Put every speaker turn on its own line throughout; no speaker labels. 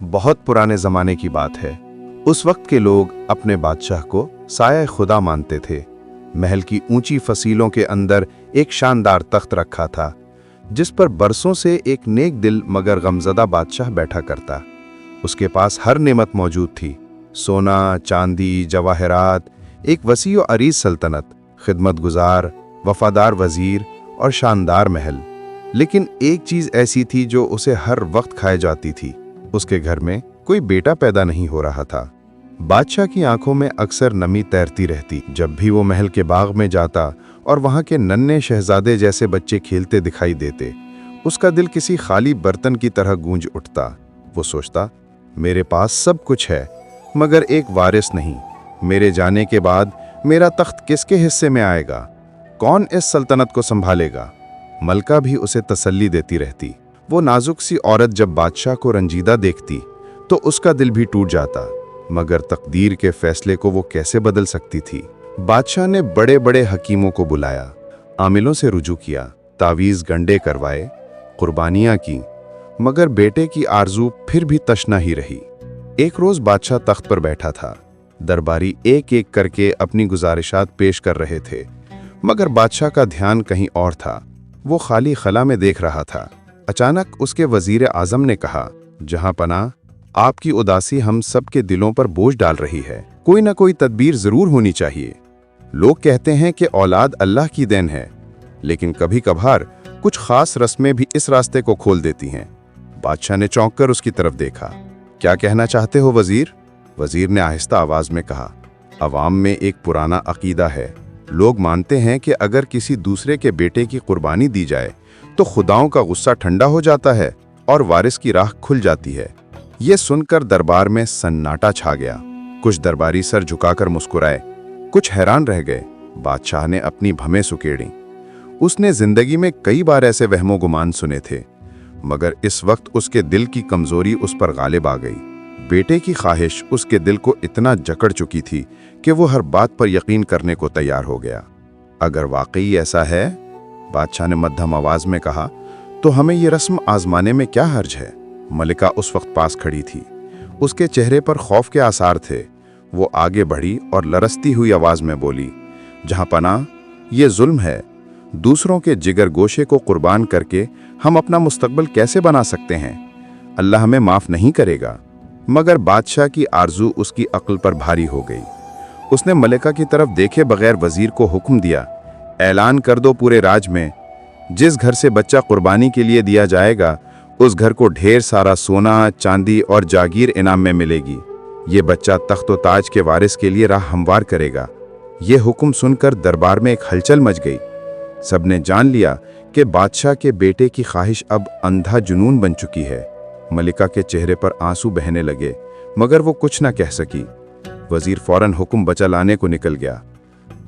बहुत पुराने जमाने की बात है। उस वक्त के लोग अपने बादशाह को साया खुदा मानते थे। महल की ऊंची फसीलों के अंदर एक शानदार तख्त रखा था, जिस पर बरसों से एक नेक दिल मगर गमजदा बादशाह बैठा करता। उसके पास हर नेमत मौजूद थी, सोना, चांदी, जवाहरात, एक वसी और अरीज सल्तनत, खिदमत गुजार, वफादार वजीर और शानदार महल। लेकिन एक चीज ऐसी थी जो उसे हर वक्त खाए जाती थी। उसके घर में कोई बेटा पैदा नहीं हो रहा था। बादशाह की आंखों में अक्सर नमी तैरती रहती जब भी वो महल के बाग में जाता और वहां के नन्हे शहजादे जैसे बच्चे खेलते दिखाई देते। उसका दिल किसी खाली बर्तन की तरह गूंज उठता। वो सोचता, मेरे पास सब कुछ है मगर एक वारिस नहीं। मेरे जाने के बाद मेरा तख्त किसके हिस्से में आएगा? कौन इस सल्तनत को संभालेगा? मलका भी उसे तसल्ली देती रहती। वो नाजुक सी औरत जब बादशाह को रंजीदा देखती तो उसका दिल भी टूट जाता, मगर तकदीर के फैसले को वो कैसे बदल सकती थी? बादशाह ने बड़े बड़े हकीमों को बुलाया, आमिलों से रुजू किया, तावीज़ गंडे करवाए, कुर्बानियां की, मगर बेटे की आरजू फिर भी तशना ही रही। एक रोज बादशाह तख्त पर बैठा था। दरबारी एक एक करके अपनी गुजारिशात पेश कर रहे थे, मगर बादशाह का ध्यान कहीं और था। वो खाली खला में देख रहा था। अचानक उसके वजीर आजम ने कहा, जहां पनाह, आपकी उदासी हम सब के दिलों पर बोझ डाल रही है। कोई ना कोई तदबीर जरूर होनी चाहिए। लोग कहते हैं कि औलाद अल्लाह की देन है, लेकिन कभी कभार कुछ खास रस्में भी इस रास्ते को खोल देती हैं। बादशाह ने चौंक कर उसकी तरफ देखा। क्या कहना चाहते हो वजीर? वजीर ने आहिस्ता आवाज में कहा, अवाम में एक पुराना अकीदा है। लोग मानते हैं कि अगर किसी दूसरे के बेटे की कुर्बानी दी जाए तो खुदाओं का गुस्सा ठंडा हो जाता है और वारिस की राह खुल जाती है। ये सुनकर दरबार में सन्नाटा छा गया। कुछ दरबारी सर झुकाकर मुस्कुराए, कुछ हैरान रह गए। बादशाह ने अपनी भमें सुकेड़ी। उसने जिंदगी में कई बार ऐसे वहमो गुमान सुने थे, मगर इस वक्त उसके दिल की कमजोरी उस पर गालिब आ गई। बेटे की ख्वाहिश उसके दिल को इतना जकड़ चुकी थी कि वो हर बात पर यकीन करने को तैयार हो गया। अगर वाकई ऐसा है, बादशाह ने मध्यम आवाज में कहा, तो हमें ये रस्म आजमाने में क्या हर्ज है? मलिका उस वक्त पास खड़ी थी। उसके चेहरे पर खौफ के आसार थे। वो आगे बढ़ी और लरसती हुई आवाज में बोली, जहां पनाह, ये जुल्म है। दूसरों के जिगर गोशे को कुर्बान करके हम अपना मुस्तकबिल कैसे बना सकते हैं? अल्लाह हमें माफ नहीं करेगा। मगर बादशाह की आरजू उसकी अक्ल पर भारी हो गई। उसने मलिका की तरफ देखे बगैर वजीर को हुक्म दिया, ऐलान कर दो पूरे राज में, जिस घर से बच्चा कुर्बानी के लिए दिया जाएगा उस घर को ढेर सारा सोना, चांदी और जागीर इनाम में मिलेगी। ये बच्चा तख्त व ताज के वारिस के लिए राह हमवार करेगा। ये हुक्म सुनकर दरबार में एक हलचल मच गई। सबने जान लिया कि बादशाह के बेटे की ख्वाहिश अब अंधा जुनून बन चुकी है। मलिका के चेहरे पर आंसू बहने लगे, मगर वो कुछ न कह सकी। वजीर फौरन हुक्म बचा लाने को निकल गया।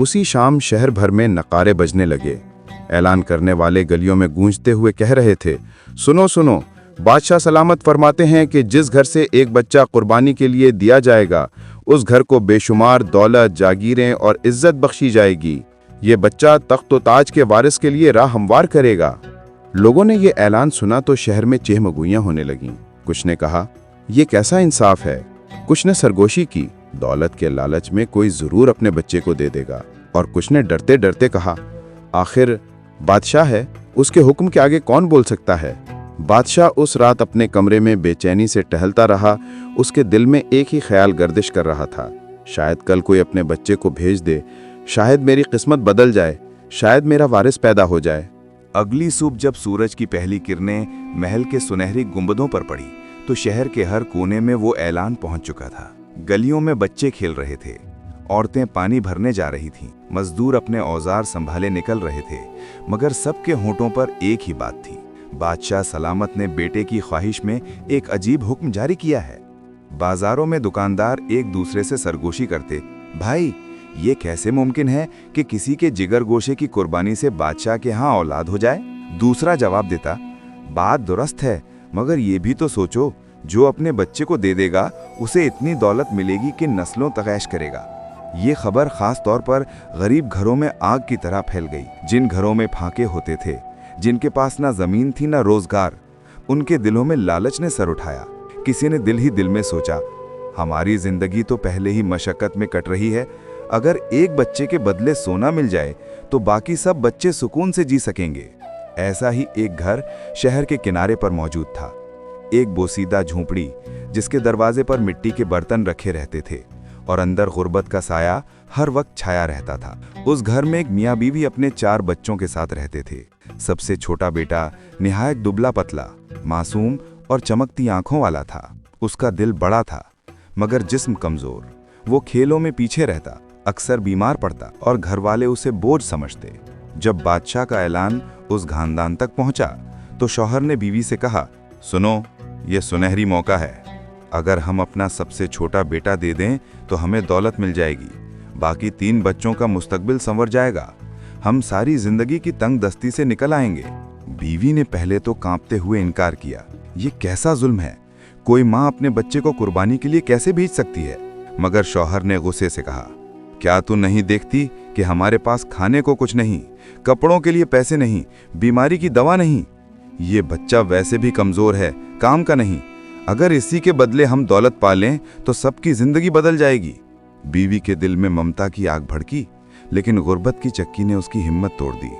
उसी शाम शहर भर में नकारे बजने लगे। ऐलान करने वाले गलियों में गूंजते हुए कह रहे थे, सुनो सुनो, बादशाह सलामत फरमाते हैं कि जिस घर से एक बच्चा कुर्बानी के लिए दिया जाएगा उस घर को बेशुमार दौलत, जागीरें और इज्जत बख्शी जाएगी। ये बच्चा तख्त व ताज के वारिस के लिए राह हमवार करेगा। लोगों ने ये ऐलान सुना तो शहर में चेहमगोइयां होने लगीं। कुछ ने कहा, यह कैसा इंसाफ है? कुछ ने सरगोशी की, दौलत के लालच में कोई जरूर अपने बच्चे को दे देगा। और कुछ ने डरते डरते कहा, आखिर बादशाह है, उसके हुक्म के आगे कौन बोल सकता है? बादशाह उस रात अपने कमरे में बेचैनी से टहलता रहा। उसके दिल में एक ही ख्याल गर्दिश कर रहा था, शायद कल कोई अपने बच्चे को भेज दे, शायद मेरी किस्मत बदल जाए, शायद मेरा वारिस पैदा हो जाए।
अगली सुबह जब सूरज की पहली किरणें महल के सुनहरी गुंबदों पर पड़ी तो शहर के हर कोने में वो ऐलान पहुंच चुका था। गलियों में बच्चे खेल रहे थे, औरतें पानी भरने जा रही थीं, मजदूर अपने औजार संभाले निकल रहे थे, मगर सबके होंठों पर एक ही बात थी, बादशाह सलामत ने बेटे की ख्वाहिश में एक अजीब हुक्म जारी किया है। बाजारों में दुकानदार एक दूसरे से सरगोशी करते, भाई ये कैसे मुमकिन है कि किसी के जिगर गोशे की कुर्बानी से बादशाह के यहाँ औलाद हो जाए? दूसरा जवाब देता, बात दुरुस्त है, मगर ये भी तो सोचो, जो अपने बच्चे को दे देगा उसे इतनी दौलत मिलेगी कि नस्लों तक ऐश करेगा। ये खबर खास तौर पर गरीब घरों में आग की तरह फैल गई। जिन घरों में फाके होते थे, जिनके पास ना जमीन थी ना रोजगार, उनके दिलों में लालच ने सर उठाया। किसी ने दिल ही दिल में सोचा, हमारी जिंदगी तो पहले ही मशक्कत में कट रही है, अगर एक बच्चे के बदले सोना मिल जाए तो बाकी सब बच्चे सुकून से जी सकेंगे। ऐसा ही एक घर शहर के किनारे पर मौजूद था। एक बोसीदा झोंपड़ी जिसके दरवाजे पर मिट्टी के बर्तन रखे रहते थे और अंदर गुर्बत का साया हर वक्त छाया रहता था। उस घर में एक मियाँ बीवी अपने 4 बच्चों के साथ रहते थे। सबसे छोटा बेटा निहायत दुबला पतला, मासूम और चमकती आंखों वाला था। उसका दिल बड़ा था मगर जिस्म कमजोर। वो खेलों में पीछे रहता, अक्सर बीमार पड़ता और घर वाले उसे बोझ समझते। जब बादशाह का ऐलान उस खानदान तक पहुंचा तो शौहर ने बीवी से कहा, सुनो, ये सुनहरी मौका है। अगर हम अपना सबसे छोटा बेटा दे दें तो हमें दौलत मिल जाएगी, बाकी 3 बच्चों का मुस्तकबिल संवर जाएगा, हम सारी जिंदगी की तंग दस्ती से निकल आएंगे। बीवी ने पहले तो कांपते हुए इनकार किया। ये कैसा जुल्म है, कोई माँ अपने बच्चे को कुर्बानी के लिए कैसे भेज सकती है? मगर शौहर ने गुस्से से कहा, क्या तू नहीं देखती कि हमारे पास खाने को कुछ नहीं, कपड़ों के लिए पैसे नहीं, बीमारी की दवा नहीं? ये बच्चा वैसे भी कमजोर है, काम का नहीं। अगर इसी के बदले हम दौलत पा लें तो सबकी जिंदगी बदल जाएगी। बीवी के दिल में ममता की आग भड़की, लेकिन गुर्बत की चक्की ने उसकी हिम्मत तोड़ दी।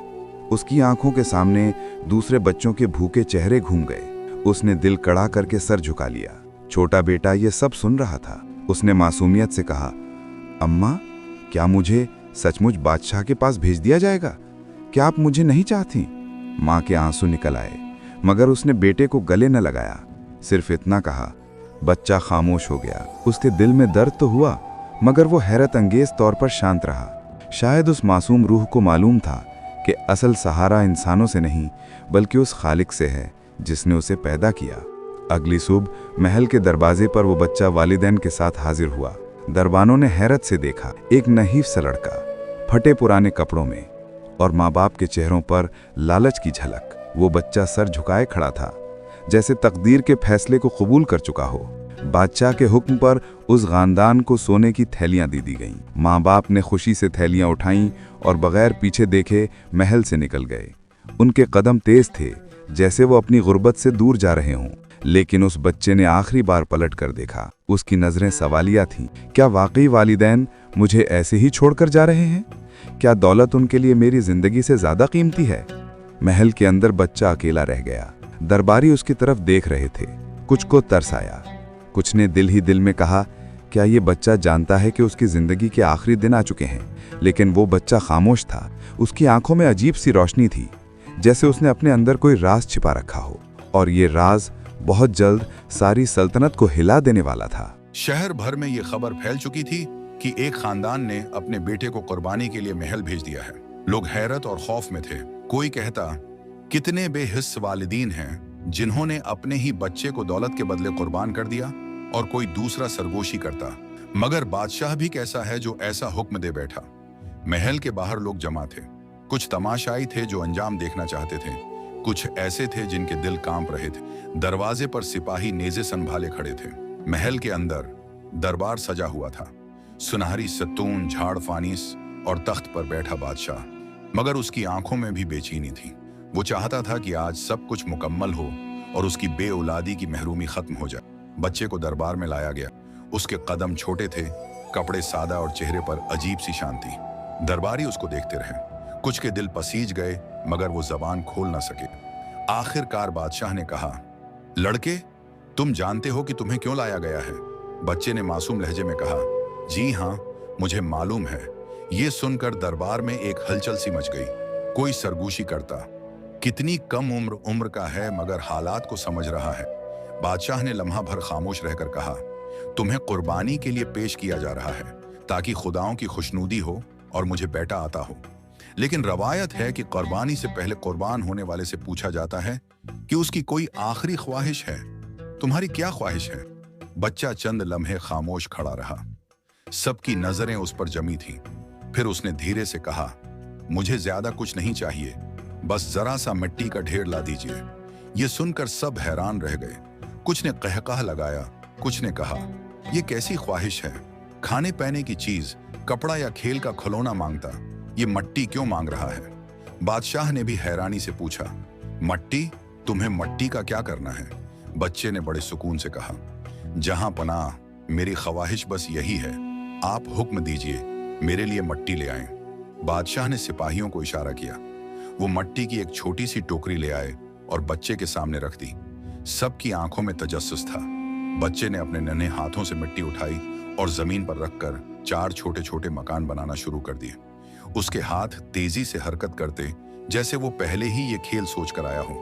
उसकी आंखों के सामने दूसरे बच्चों के भूखे चेहरे घूम गए। उसने दिल कड़ा करके सर झुका लिया। छोटा बेटा ये सब सुन रहा था। उसने मासूमियत से कहा, अम्मा, क्या मुझे सचमुच बादशाह के पास भेज दिया जाएगा? क्या आप मुझे नहीं चाहती? माँ के आंसू निकल आए, मगर उसने बेटे को गले न लगाया। सिर्फ इतना कहा। बच्चा खामोश हो गया। उसके दिल में दर्द तो हुआ, मगर वो हैरत अंगेज तौर पर शांत रहा। शायद उस मासूम रूह को मालूम था कि असल सहारा इंसानों से नहीं बल्कि उस खालिक से है जिसने उसे पैदा किया। अगली सुबह महल के दरवाजे पर वो बच्चा वालिदैन के साथ हाजिर हुआ। दरबानों ने हैरत से देखा, एक नहीफ सा लड़का, फटे पुराने कपड़ों में, और माँ बाप के चेहरों पर लालच की झलक। वो बच्चा सर झुकाए खड़ा था, जैसे तकदीर के फैसले को कबूल कर चुका हो। बादशाह के हुक्म पर उस खानदान को सोने की थैलियां दी गईं। माँ बाप ने खुशी से थैलियां उठाईं और बगैर पीछे देखे महल से निकल गए। उनके कदम तेज थे, जैसे वो अपनी गुर्बत से दूर जा रहे हों। लेकिन उस बच्चे ने आखिरी बार पलट कर देखा। उसकी नजरें सवालिया थीं। क्या वाकई वालिदैन मुझे ऐसे ही छोड़कर जा रहे हैं? क्या दौलत उनके लिए मेरी जिंदगी से ज्यादा कीमती है? महल के अंदर बच्चा अकेला रह गया। दरबारी उसकी तरफ देख रहे थे। कुछ को तरस आया, कुछ ने दिल ही दिल में कहा, क्या ये बच्चा जानता है कि उसकी जिंदगी के आखिरी दिन आ चुके हैं? लेकिन वो बच्चा खामोश था। उसकी आंखों में अजीब सी रोशनी थी, जैसे उसने अपने अंदर कोई राज छिपा रखा हो, और ये राज बहुत जल्द सारी सल्तनत को हिला देने वाला था।
शहर भर में ये खबर फैल चुकी थी कि एक खानदान ने अपने बेटे को कुर्बानी के लिए महल भेज दिया है। लोग हैरत और खौफ में थे। कोई कहता, कितने बेहिस्स वालिदीन हैं जिन्होंने अपने ही बच्चे को दौलत के बदले कुर्बान कर दिया, और कोई दूसरा सरगोशी करता, मगर बादशाह भी कैसा है जो ऐसा हुक्म दे बैठा। महल के बाहर लोग जमा थे। कुछ तमाशाई थे जो अंजाम देखना चाहते थे, कुछ ऐसे थे जिनके दिल कांप रहे थे। दरवाजे पर सिपाही नेज़े संभाले खड़े थे। महल के अंदर दरबार सजा हुआ था। सुनहरी सतून, झाड़ फानीस और तख्त पर बैठा बादशाह, मगर उसकी आंखों में भी बेचैनी थी। वो चाहता था कि आज सब कुछ मुकम्मल हो और उसकी बेऔलादी की महरूमी खत्म हो जाए। बच्चे को दरबार में लाया गया। उसके कदम छोटे थे, कपड़े सादा और चेहरे पर अजीब सी शांति। दरबारी उसको देखते रहे। कुछ के दिल पसीज गए, मगर वो जबान खोल न सके। आखिरकार बादशाह ने कहा, लड़के, तुम जानते हो कि तुम्हें क्यों लाया गया है? बच्चे ने मासूम लहजे में कहा, जी हाँ, मुझे मालूम है। ये सुनकर दरबार में एक हलचल सी मच गई। कोई सरगोशी करता, कितनी कम उम्र का है मगर हालात को समझ रहा है। बादशाह ने लम्हा भर खामोश रहकर कहा, तुम्हें कुर्बानी के लिए पेश किया जा रहा है ताकि खुदाओं की खुशनुदी हो और मुझे बेटा आता हो। लेकिन रवायत है कि कुर्बानी से पहले कुर्बान होने वाले से पूछा जाता है कि उसकी कोई आखिरी ख्वाहिश है। तुम्हारी क्या ख्वाहिश है? बच्चा चंद लम्हे खामोश खड़ा रहा। सबकी नजरें उस पर जमी थीं। फिर उसने धीरे से कहा, मुझे ज्यादा कुछ नहीं चाहिए, बस जरा सा मिट्टी का ढेर ला दीजिए। ये सुनकर सब हैरान रह गए। कुछ ने कहकहा लगाया, कुछ ने कहा, ये कैसी ख्वाहिश है? खाने पीने की चीज, कपड़ा या खेल का खिलौना मांगता, ये मट्टी क्यों मांग रहा है? बादशाह ने भी हैरानी से पूछा, मट्टी? तुम्हें मट्टी का क्या करना है? बच्चे ने बड़े सुकून से कहा, जहां पनाह, मेरी ख्वाहिश बस यही है, आप हुक्म दीजिए, मेरे लिए मट्टी ले आएं। बादशाह ने सिपाहियों को इशारा किया। वो मट्टी की एक छोटी सी टोकरी ले आए और बच्चे के सामने रख दी। सबकी आंखों में तजस्सुस था। बच्चे ने अपने नन्हे हाथों से मिट्टी उठाई और जमीन पर रखकर 4 छोटे छोटे मकान बनाना शुरू कर दिए। उसके हाथ तेजी से हरकत करते जैसे वो पहले ही ये खेल सोच कर आया हो।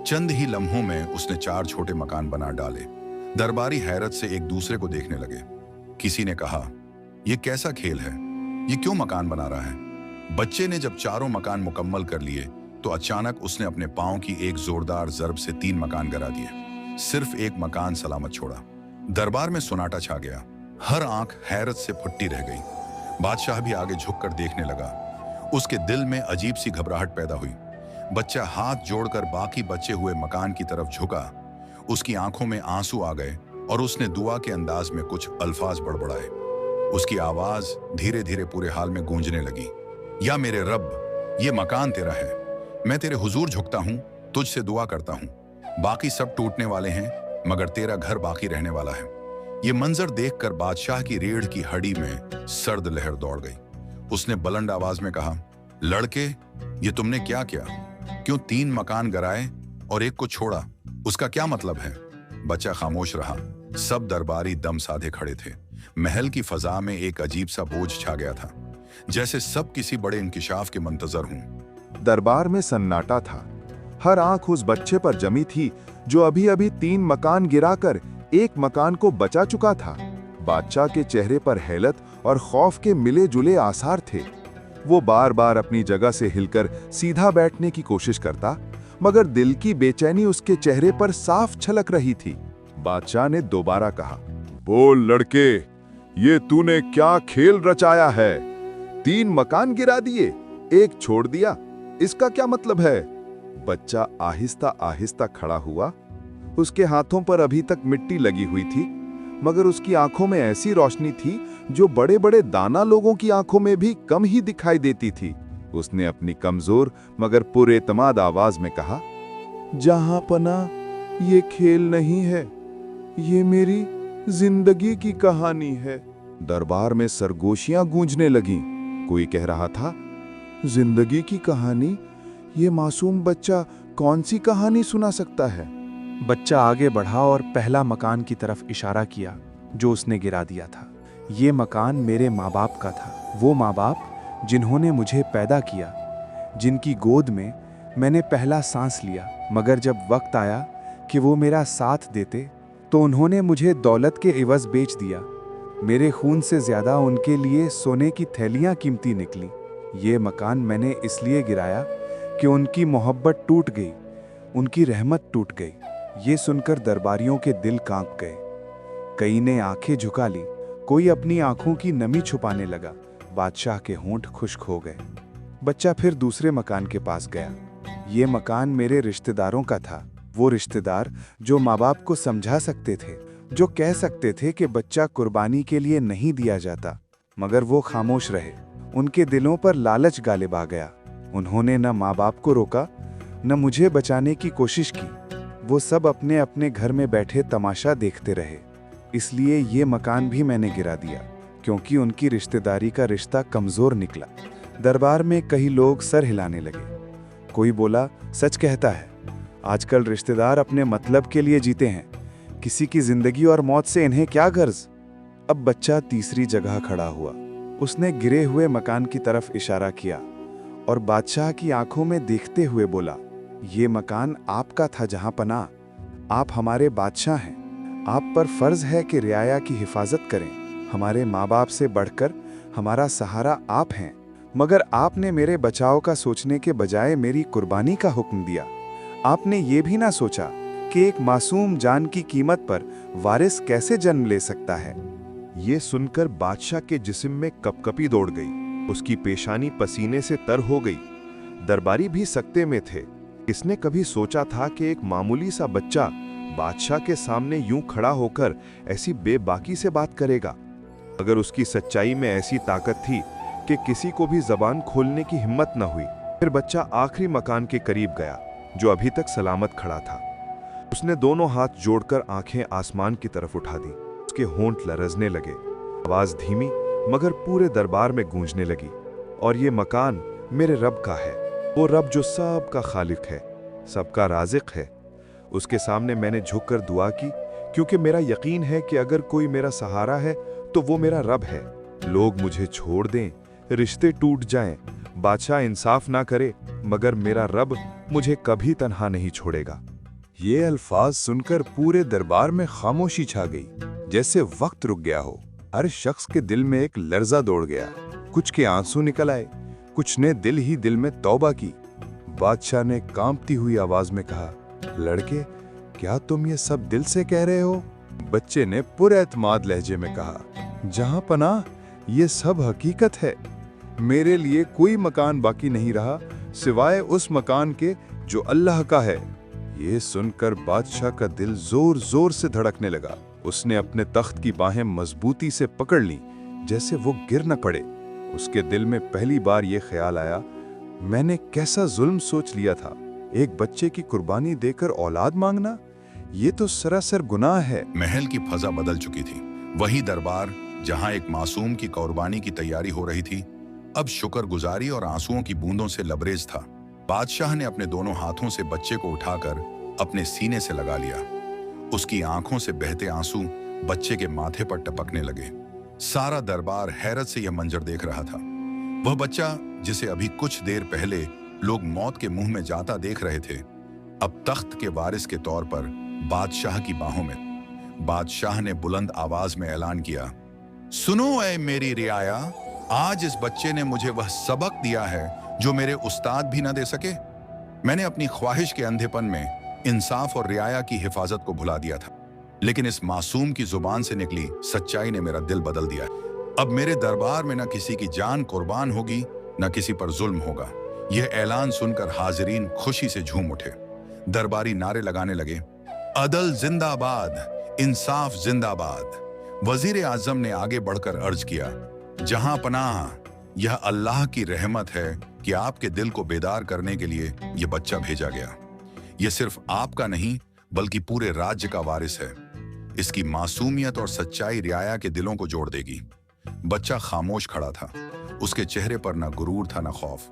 चंद ही लम्हों में उसने 4 छोटे मकान बना डाले। दरबारी हैरत से एक दूसरे को देखने लगे। किसी ने कहा, यह कैसा खेल है, ये क्यों मकान बना रहा है? बच्चे ने जब 4 मकान मुकम्मल कर लिए तो अचानक उसने अपने पांव की एक जोरदार जरब से 3 मकान गिरा दिए। सिर्फ एक मकान सलामत छोड़ा। दरबार में सन्नाटा छा गया। हर आंख हैरत से फुट्टी रह गई। बादशाह भी आगे झुककर देखने लगा। उसके दिल में अजीब सी घबराहट पैदा हुई। बच्चा हाथ जोड़कर बाकी बचे हुए मकान की तरफ झुका। उसकी आंखों में आंसू आ गए और उसने दुआ के अंदाज में कुछ अल्फाज बड़बड़ाए। उसकी आवाज धीरे धीरे पूरे हाल में गूंजने लगी, या मेरे रब, ये मकान तेरा है, मैं तेरे हुजूर झुकता हूं, तुझसे दुआ करता हूं। बाकी सब टूटने वाले हैं मगर तेरा घर बाकी रहने वाला है। ये मंजर देखकर बादशाह की रीढ़ की हड्डी में सर्द लहर दौड़ गई। उसने बुलंद आवाज में कहा, लड़के, ये तुमने क्या किया? क्यों 3 मकान गिराए और एक को छोड़ा? उसका क्या मतलब है? बच्चा खामोश रहा। सब दरबारी दम साधे खड़े थे। महल की फजा में एक अजीब सा बोझ छा गया था, जैसे सब किसी बड़े इंकिशाफ के मंतजर हों।
दरबार में सन्नाटा था। हर आंख उस बच्चे पर जमी थी जो अभी अभी 3 मकान गिराकर एक मकान को बचा चुका था। बादशाह के चेहरे पर हैरत और खौफ के मिले जुले आसार थे। वो बार बार अपनी जगह से हिलकर सीधा बैठने की कोशिश करता, मगर दिल की बेचैनी उसके चेहरे पर साफ छलक रही थी। बादशाह ने दोबारा कहा, बोल लड़के, ये तूने क्या खेल रचाया है? 3 मकान गिरा दिए, एक छोड़ दिया, इसका क्या मतलब है? बच्चा आहिस्ता आहिस्ता खड़ा हुआ। उसके हाथों पर अभी तक मिट्टी लगी हुई थी, मगर उसकी आंखों में ऐसी रोशनी थी जो बड़े बड़े दाना लोगों की आंखों में भी कम ही दिखाई देती थी। उसने अपनी कमजोर मगर पुरएतमाद आवाज में कहा, जहां पना, ये खेल नहीं है, ये मेरी जिंदगी की कहानी है। दरबार में सरगोशियां गूंजने लगीं। कोई कह रहा था, जिंदगी की कहानी? ये मासूम बच्चा कौन सी कहानी सुना सकता है?
बच्चा आगे बढ़ा और पहला मकान की तरफ इशारा किया जो उसने गिरा दिया था। ये मकान मेरे माँ बाप का था, वो माँ बाप जिन्होंने मुझे पैदा किया, जिनकी गोद में मैंने पहला सांस लिया। मगर जब वक्त आया कि वो मेरा साथ देते तो उन्होंने मुझे दौलत के इवज़ बेच दिया। मेरे खून से ज़्यादा उनके लिए सोने की थैलियाँ कीमती निकली। ये मकान मैंने इसलिए गिराया कि उनकी मोहब्बत टूट गई, उनकी रहमत टूट गई। ये सुनकर दरबारियों के दिल कांप गए। कई ने आंखें झुका ली, कोई अपनी आंखों की नमी छुपाने लगा। बादशाह के होंठ खुश्क हो गए। बच्चा फिर दूसरे मकान के पास गया। ये मकान मेरे रिश्तेदारों का था, वो रिश्तेदार जो माँ बाप को समझा सकते थे, जो कह सकते थे कि बच्चा कुर्बानी के लिए नहीं दिया जाता, मगर वो खामोश रहे। उनके दिलों पर लालच गालिब आ गया। उन्होंने न माँ बाप को रोका, न मुझे बचाने की कोशिश की। वो सब अपने अपने घर में बैठे तमाशा देखते रहे। इसलिए ये मकान भी मैंने गिरा दिया, क्योंकि उनकी रिश्तेदारी का रिश्ता कमज़ोर निकला। दरबार में कई लोग सर हिलाने लगे। कोई बोला, सच कहता है, आजकल रिश्तेदार अपने मतलब के लिए जीते हैं, किसी की जिंदगी और मौत से इन्हें क्या गर्ज। अब बच्चा तीसरी जगह खड़ा हुआ। उसने गिरे हुए मकान की तरफ इशारा किया और बादशाह की आंखों में देखते हुए बोला, ये मकान आपका था जहां पना, आप हमारे बादशाह हैं। आप पर फर्ज है कि रियाया की हिफाजत करें। हमारे माँ बाप से बढ़कर हमारा सहारा आप हैं, मगर आपने मेरे बचाव का सोचने के बजाय मेरी कुर्बानी का हुक्म दिया। आपने ये भी ना सोचा कि एक मासूम जान की कीमत पर वारिस कैसे जन्म ले सकता है।
ये सुनकर बादशाह के जिस्म में कपकपी दौड़ गई। उसकी पेशानी पसीने से तर हो गई। दरबारी भी सकते में थे। किसने कभी सोचा था कि एक मामूली सा बच्चा बादशाह के सामने यूं खड़ा होकर ऐसी बेबाकी से बात करेगा? अगर उसकी सच्चाई में ऐसी ताकत थी कि किसी को भी जबान खोलने की हिम्मत न हुई। फिर बच्चा आखिरी मकान के करीब गया जो अभी तक सलामत खड़ा था। उसने दोनों हाथ जोड़कर आंखें आसमान की तरफ उठा दी। उसके होंठ लरजने लगे। आवाज धीमी मगर पूरे दरबार में गूंजने लगी। और ये मकान मेरे रब का है, वो रब जो सबका खालिक है, सबका राज़िक है। उसके सामने मैंने झुककर दुआ की, क्योंकि मेरा यकीन है कि अगर कोई मेरा सहारा है तो वो मेरा रब है। लोग मुझे छोड़ दें, रिश्ते टूट जाएं, बादशाह इंसाफ ना करे, मगर मेरा रब मुझे कभी तन्हा नहीं छोड़ेगा।
ये अल्फाज सुनकर पूरे दरबार में खामोशी छा गई, जैसे वक्त रुक गया हो। हर शख्स के दिल में एक लर्जा दौड़ गया। कुछ के आंसू निकल आए, कुछ ने दिल ही दिल में तौबा की। बादशाह ने कांपती हुई आवाज में कहा, लड़के, क्या तुम ये सब दिल से कह रहे हो? बच्चे ने पुरएतमाद लहजे में कहा, जहां पनाह, ये सब हकीकत है। मेरे लिए कोई मकान बाकी नहीं रहा सिवाय उस मकान के जो अल्लाह का है। ये सुनकर बादशाह का दिल जोर जोर से धड़कने लगा। उसने अपने तख्त की बाहें मजबूती से पकड़ लीं, जैसे वो गिर न पड़े। उसके दिल में पहली बार ये ख्याल आया, मैंने कैसा जुल्म सोच लिया था। एक बच्चे की कुर्बानी देकर औलाद मांगना, ये तो सरासर गुनाह है।
महल की फजा बदल चुकी थी। वही दरबार जहां एक मासूम की कुर्बानी की तैयारी हो रही थी, अब शुक्रगुजारी और आंसुओं की बूंदों से लबरेज था। बादशाह ने अपने दोनों हाथों से बच्चे को उठाकर अपने सीने से लगा लिया। उसकी आंखों से बहते आंसू बच्चे के माथे पर टपकने लगे। सारा दरबार हैरत से यह मंजर देख रहा था। वह बच्चा जिसे अभी कुछ देर पहले लोग मौत के मुंह में जाता देख रहे थे, अब तख्त के वारिस के तौर पर बादशाह की बाहों में। बादशाह ने बुलंद आवाज में ऐलान किया, सुनो ऐ मेरी रियाया, आज इस बच्चे ने मुझे वह सबक दिया है जो मेरे उस्ताद भी न दे सके। मैंने अपनी ख्वाहिश के अंधेपन में इंसाफ और रियाया की हिफाजत को भुला दिया था, लेकिन इस मासूम की जुबान से निकली सच्चाई ने मेरा दिल बदल दिया। अब मेरे दरबार में न किसी की जान कुर्बान होगी, न किसी पर जुल्म होगा। यह ऐलान सुनकर हाजिरीन खुशी से झूम उठे। दरबारी नारे लगाने लगे, अदल जिंदाबाद, इंसाफ जिंदाबाद। वजीर आजम ने आगे बढ़कर अर्ज किया, जहां पनाह, यह अल्लाह की रहमत है कि आपके दिल को बेदार करने के लिए यह बच्चा भेजा गया। यह सिर्फ आपका नहीं बल्कि पूरे राज्य का वारिस है। इसकी मासूमियत और सच्चाई रियाया के दिलों को जोड़ देगी। बच्चा खामोश खड़ा था। उसके चेहरे पर न गुरूर था न खौफ,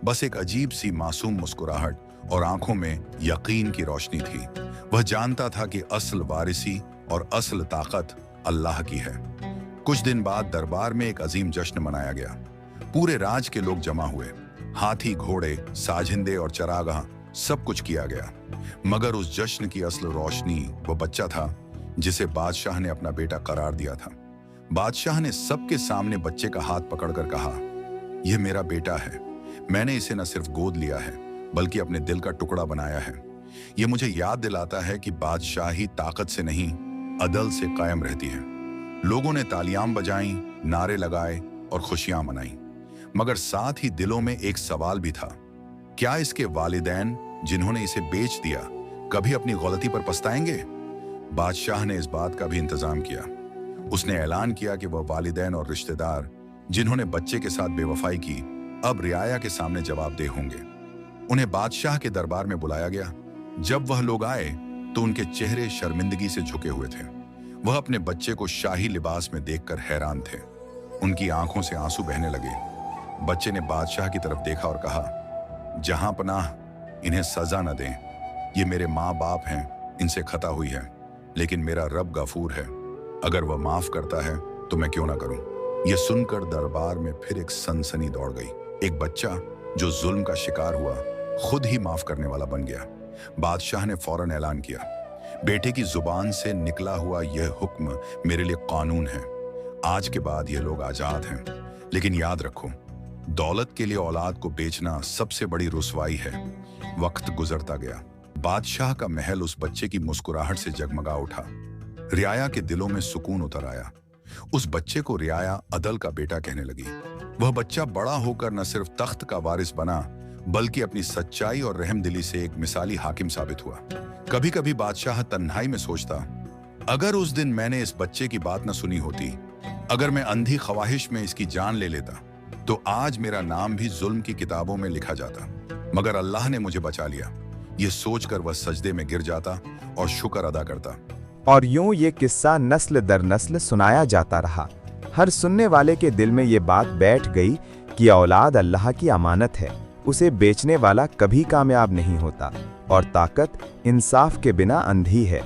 बस एक अजीब सी मासूम मुस्कुराहट और आंखों में यकीन की रोशनी थी। वह जानता था कि असल वारिसी और असल ताकत अल्लाह की है। कुछ दिन बाद दरबार में एक अजीम जश्न मनाया गया। पूरे राज के लोग जमा हुए। हाथी, घोड़े, साजिंदे और चरागाह सब कुछ किया गया, मगर उस जश्न की असल रोशनी वो बच्चा था जिसे बादशाह ने अपना बेटा करार दिया था। बादशाह ने सबके सामने बच्चे का हाथ पकड़कर कहा, यह मेरा बेटा है। मैंने इसे न सिर्फ गोद लिया है बल्कि अपने दिल का टुकड़ा बनाया है। यह मुझे याद दिलाता है कि बादशाही ताकत से नहीं, अदल से कायम रहती है। लोगों ने तालियां बजाईं, नारे लगाए और खुशियां मनाई, मगर साथ ही दिलों में एक सवाल भी था, क्या इसके वालिदैन जिन्होंने इसे बेच दिया कभी अपनी गलती पर पछताएंगे? बादशाह ने इस बात का भी इंतजाम किया। उसने ऐलान किया कि वह वालिदैन और रिश्तेदार जिन्होंने बच्चे के साथ बेवफाई की अब रियाया के सामने जवाबदेह होंगे। उन्हें बादशाह के दरबार में बुलाया गया। जब वह लोग आए तो उनके चेहरे शर्मिंदगी से झुके हुए थे। वह अपने बच्चे को शाही लिबास में देखकर हैरान थे। उनकी आंखों से आंसू बहने लगे। बच्चे ने बादशाह की तरफ देखा और कहा, जहां पनाह, इन्हें सजा न दें। ये मेरे माँ बाप हैं, इनसे खता हुई है, लेकिन मेरा रब गफूर है। अगर वह माफ करता है तो मैं क्यों ना करूं। यह सुनकर दरबार में फिर एक सनसनी दौड़ गई। एक बच्चा जो जुल्म का शिकार हुआ खुद ही माफ करने वाला बन गया। बादशाह ने फौरन ऐलान किया, बेटे की जुबान से निकला हुआ यह हुक्म मेरे लिए कानून है। आज के बाद यह लोग आजाद हैं, लेकिन याद रखो, दौलत के लिए औलाद को बेचना सबसे बड़ी रुसवाई है। वक्त गुजरता गया। बादशाह का महल उस बच्चे की मुस्कुराहट से जगमगा उठा। रियाया के दिलों में सुकून उतर आया। उस बच्चे को रियाया अदल का बेटा कहने लगी। वह बच्चा बड़ा होकर न सिर्फ तख्त का वारिस बना बल्कि अपनी सच्चाई और रहमदिली से एक मिसाली हाकिम साबित हुआ। कभी कभी बादशाह तन्हाई में सोचता, अगर उस दिन मैंने इस बच्चे की बात न सुनी होती, अगर मैं अंधी ख्वाहिश में इसकी जान ले लेता, तो आज मेरा नाम भी जुल्म की किताबों में लिखा जाता। मगर अल्लाह ने मुझे बचा लिया। ये सोचकर वह सजदे में गिर जाता और शुक्र अदा करता।
और यूं ये किस्सा नस्ल दर नस्ल सुनाया जाता रहा। हर सुनने वाले के दिल में ये बात बैठ गई कि औलाद अल्लाह की अमानत है, उसे बेचने वाला कभी कामयाब नहीं होता और ताकत इंसाफ के बिना अंधी है।